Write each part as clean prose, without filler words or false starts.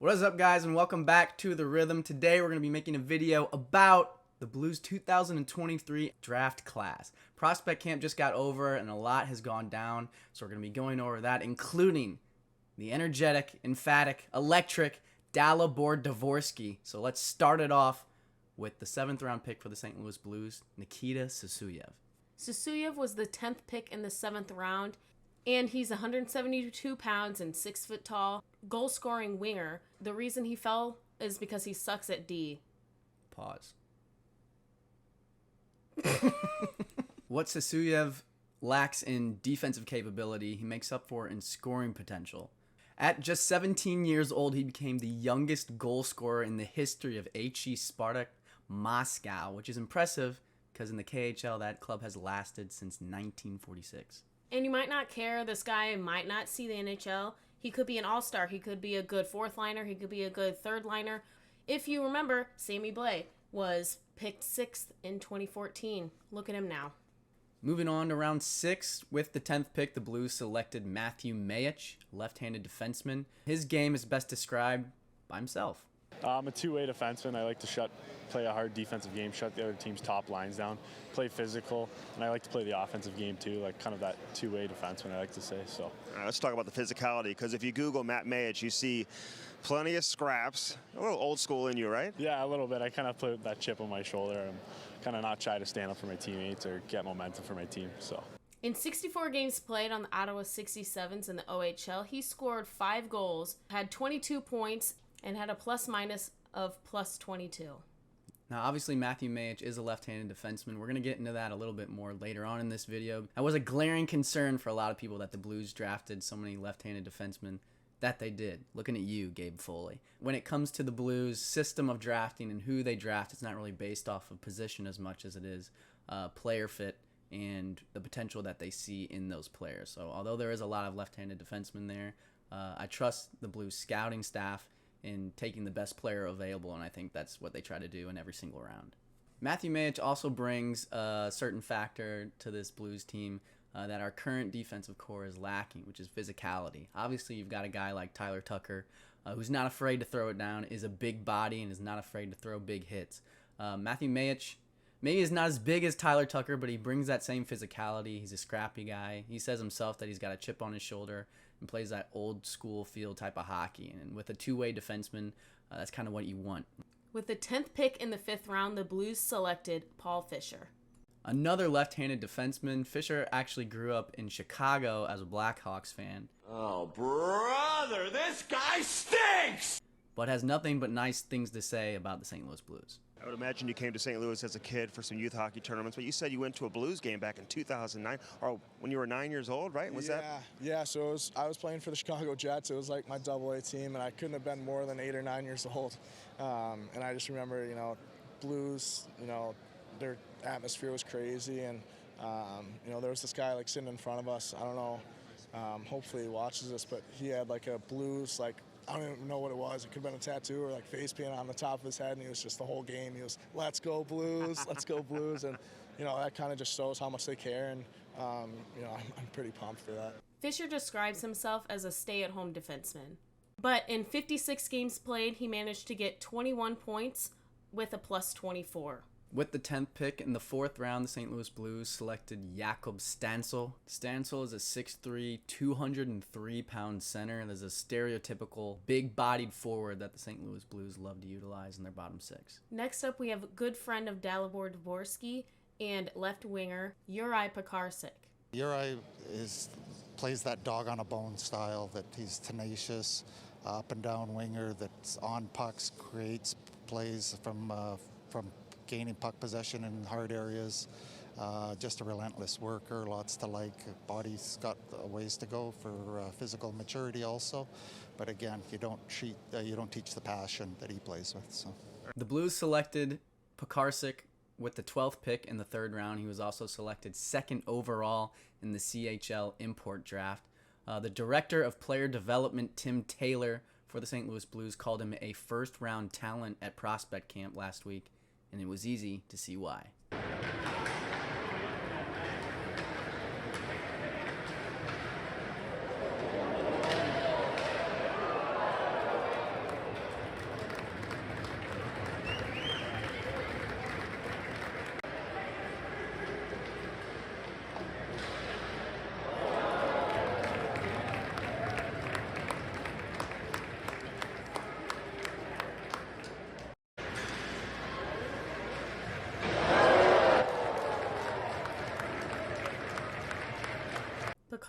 What is up, guys, and welcome back to The Rhythm. Today we're going to be making a video about the Blues 2023 draft class. Prospect camp just got over and a lot has gone down, so we're going to be going over that, including the energetic, emphatic, electric Dalibor Dvorsky. So let's start it off with the 7th round pick for the St. Louis Blues, Nikita Susuyev. Susuyev was the 10th pick in the 7th round, and he's 172 pounds and 6 foot tall, goal-scoring winger. The reason he fell is because he sucks at D. Pause. What Susuyev lacks in defensive capability, he makes up for in scoring potential. At just 17 years old, he became the youngest goal scorer in the history of HE Spartak Moscow, which is impressive because in the KHL, that club has lasted since 1946. And you might not care. This guy might not see the NHL. He could be an all-star. He could be a good 4th liner. He could be a good 3rd liner. If you remember, Sammy Blais was picked 6th in 2014. Look at him now. Moving on to round 6, with the 10th pick, the Blues selected Matthew Mayich, left-handed defenseman. His game is best described by himself. I'm a two-way defenseman. I like to play a hard defensive game, shut the other team's top lines down, play physical, and I like to play the offensive game too, like kind of that two-way defenseman, I like to say. So, all right, let's talk about the physicality, because if you Google Matt Mayich, you see plenty of scraps, a little old school in you, right? Yeah, a little bit. I kind of play with that chip on my shoulder and kind of not try to stand up for my teammates or get momentum for my team. So. In 64 games played on the Ottawa 67s in the OHL, he scored 5 goals, had 22 points, and had a plus-minus of plus 22. Now, obviously, Matthew Mayich is a left-handed defenseman. We're going to get into that a little bit more later on in this video. That was a glaring concern for a lot of people that the Blues drafted so many left-handed defensemen that they did. Looking at you, Gabe Foley. When it comes to the Blues' system of drafting and who they draft, it's not really based off of position as much as it is player fit and the potential that they see in those players. So although there is a lot of left-handed defensemen there, I trust the Blues scouting staff in taking the best player available, and I think that's what they try to do in every single round. Matthew Mayich also brings a certain factor to this Blues team that our current defensive core is lacking, which is physicality. Obviously, you've got a guy like Tyler Tucker who's not afraid to throw it down, is a big body, and is not afraid to throw big hits. Matthew Mayich maybe is not as big as Tyler Tucker, but he brings that same physicality. He's a scrappy guy. He says himself that he's got a chip on his shoulder and plays that old school field type of hockey. And with a two-way defenseman, that's kind of what you want. With the 10th pick in the 5th round, the Blues selected Paul Fischer. Another left-handed defenseman. Fischer actually grew up in Chicago as a Blackhawks fan. Oh, brother, this guy stinks! But has nothing but nice things to say about the St. Louis Blues. I would imagine you came to St. Louis as a kid for some youth hockey tournaments, but you said you went to a Blues game back in 2009, or when you were 9 years old, right? Yeah, so I was playing for the Chicago Jets. It was like my AA team, and I couldn't have been more than 8 or 9 years old. And I just remember, Blues, their atmosphere was crazy, and, there was this guy, like, sitting in front of us. I don't know, hopefully he watches this, but he had, like, a Blues, like, I don't even know what it was. It could have been a tattoo or like face paint on the top of his head, and he was just the whole game. He was, let's go Blues, let's go Blues. And, that kind of just shows how much they care, and, I'm pretty pumped for that. Fischer describes himself as a stay-at-home defenseman. But in 56 games played, he managed to get 21 points with a plus 24. With the 10th pick in the 4th round, the St. Louis Blues selected Jakub Stancl. Stancl is a 6'3", 203-pound center. There's a stereotypical big-bodied forward that the St. Louis Blues love to utilize in their bottom 6. Next up, we have a good friend of Dalibor Dvorsky and left winger Juraj Pekarcik. Juraj plays that dog-on-a-bone style, that he's tenacious, up-and-down winger that's on pucks, creates plays from gaining puck possession in hard areas. Just a relentless worker, lots to like. Body's got a ways to go for physical maturity also, but again, you don't teach the passion that he plays with. So the Blues selected Pekarcik with the 12th pick in the 3rd round. He was also selected 2nd overall in the CHL import draft. The director of player development, Tim Taylor, for the St. Louis Blues, called him a first-round talent at prospect camp last week, and it was easy to see why.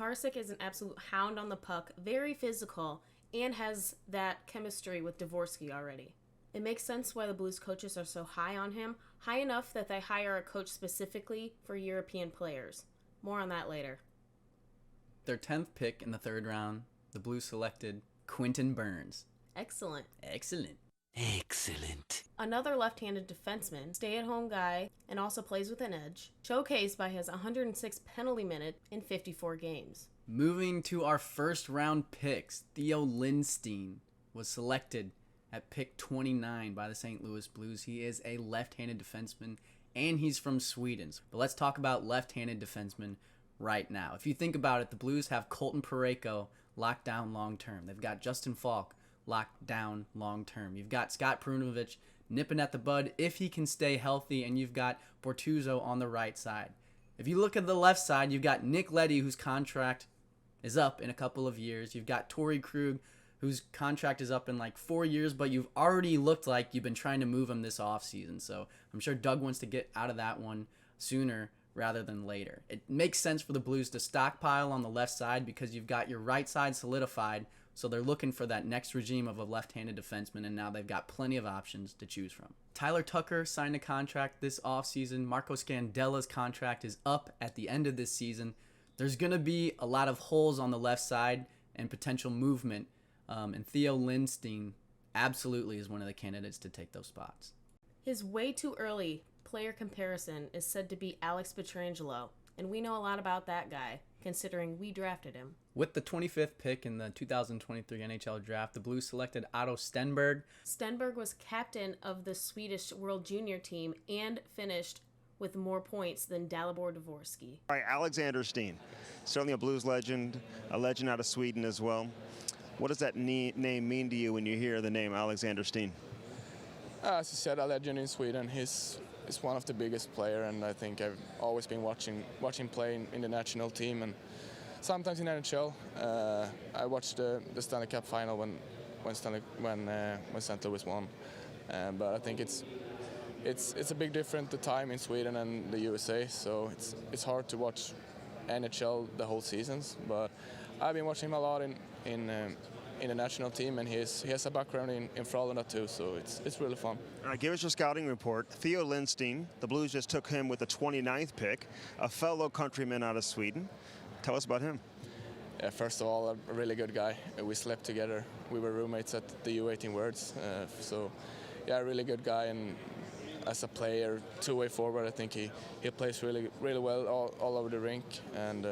Pekarcik is an absolute hound on the puck, very physical, and has that chemistry with Dvorsky already. It makes sense why the Blues coaches are so high on him, high enough that they hire a coach specifically for European players. More on that later. Their 10th pick in the 3rd round, the Blues selected Quinton Burns. Excellent. Excellent. Excellent. Another left-handed defenseman, stay-at-home guy, and also plays with an edge, showcased by his 106 penalty minute in 54 games. Moving to our 1st round picks, Theo Lindstein was selected at pick 29 by the St. Louis Blues. He is a left-handed defenseman, and he's from Sweden. But let's talk about left-handed defensemen right now. If you think about it, the Blues have Colton Parayko locked down long-term. They've got Justin Falk locked down long-term. You've got Scott Perunovich nipping at the bud if he can stay healthy, and you've got Bortuzzo on the right side. If you look at the left side, you've got Nick Leddy, whose contract is up in a couple of years. You've got Torrey Krug, whose contract is up in like 4 years, but you've already looked like you've been trying to move him this offseason. So I'm sure Doug wants to get out of that one sooner rather than later. It makes sense for the Blues to stockpile on the left side because you've got your right side solidified, so they're looking for that next regime of a left-handed defenseman, and now they've got plenty of options to choose from. Tyler Tucker signed a contract this offseason. Marco Scandella's contract is up at the end of this season. There's going to be a lot of holes on the left side and potential movement, and Theo Lindstein absolutely is one of the candidates to take those spots. His way too early player comparison is said to be Alex Pietrangelo, and we know a lot about that guy, considering we drafted him. With the 25th pick in the 2023 NHL Draft, the Blues selected Otto Stenberg. Stenberg was captain of the Swedish World Junior team and finished with more points than Dalibor Dvorsky. All right, Alexander Steen, certainly a Blues legend, a legend out of Sweden as well. What does that name mean to you when you hear the name Alexander Steen? As you said, a legend in Sweden. He's one of the biggest player, and I think I've always been watching play in the national team and sometimes in NHL. I watched the Stanley Cup final when St. Louis won, but I think it's a big difference the time in Sweden and the USA. So it's hard to watch NHL the whole seasons, but I've been watching him a lot in the national team, and he has a background in Frölunda too, so it's really fun. All right, give us your scouting report. Theo Lindstein, the Blues just took him with the 29th pick, a fellow countryman out of Sweden. Tell us about him. Yeah, first of all, a really good guy. We slept together. We were roommates at the U18 Worlds, so yeah, a really good guy. And as a player, two-way forward, I think he plays really well all over the rink, and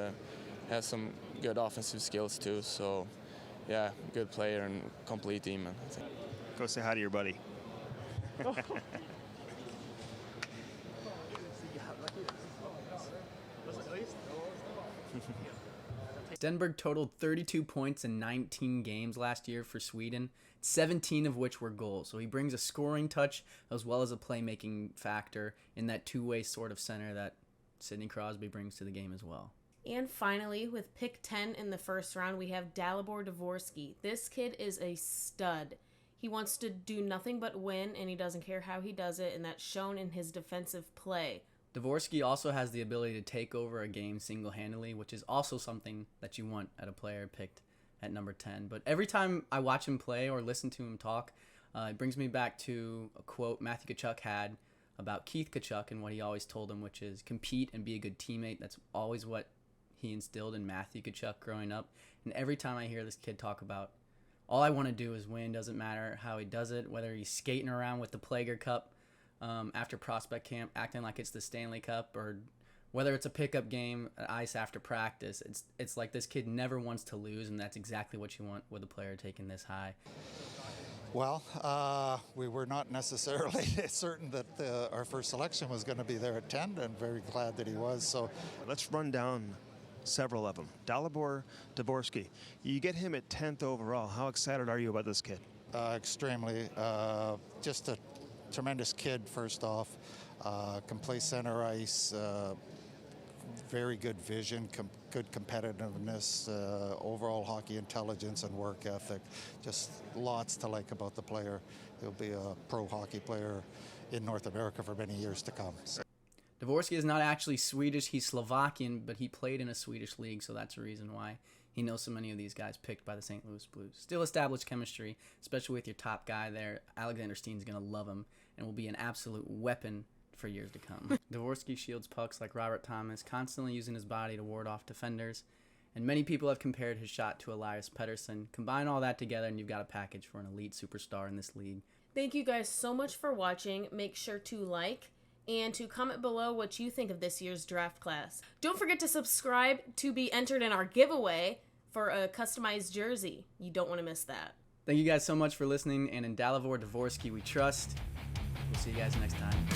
has some good offensive skills too. So yeah, good player and complete team. I think. Go say hi to your buddy. Stenberg totaled 32 points in 19 games last year for Sweden, 17 of which were goals. So he brings a scoring touch as well as a playmaking factor in that two-way sort of center that Sidney Crosby brings to the game as well. And finally, with pick 10 in the first round, we have Dalibor Dvorsky. This kid is a stud. He wants to do nothing but win, and he doesn't care how he does it, and that's shown in his defensive play. Dvorsky also has the ability to take over a game single-handedly, which is also something that you want at a player picked at number 10. But every time I watch him play or listen to him talk, it brings me back to a quote Matthew Tkachuk had about Keith Tkachuk and what he always told him, which is compete and be a good teammate. That's always what he instilled in Matthew Tkachuk growing up. And every time I hear this kid talk about, all I want to do is win, doesn't matter how he does it, whether he's skating around with the Plager Cup after prospect camp, acting like it's the Stanley Cup, or whether it's a pickup game at ice after practice. It's like this kid never wants to lose, and that's exactly what you want with a player taking this high. Well, we were not necessarily certain that our first selection was going to be there at 10, and very glad that he was. So let's run down several of them. Dalibor Dvorsky, you get him at 10th overall. How excited are you about this kid? Extremely. Just a tremendous kid, first off. Can play center ice, very good vision, good competitiveness, overall hockey intelligence and work ethic. Just lots to like about the player. He'll be a pro hockey player in North America for many years to come. So. Dvorsky is not actually Swedish, he's Slovakian, but he played in a Swedish league, so that's a reason why he knows so many of these guys picked by the St. Louis Blues. Still established chemistry, especially with your top guy there. Alexander Steen's going to love him and will be an absolute weapon for years to come. Dvorsky shields pucks like Robert Thomas, constantly using his body to ward off defenders, and many people have compared his shot to Elias Pettersson. Combine all that together and you've got a package for an elite superstar in this league. Thank you guys so much for watching. Make sure to like and to comment below what you think of this year's draft class. Don't forget to subscribe to be entered in our giveaway for a customized jersey. You don't want to miss that. Thank you guys so much for listening, and in Dalibor Dvorsky we trust. We'll see you guys next time.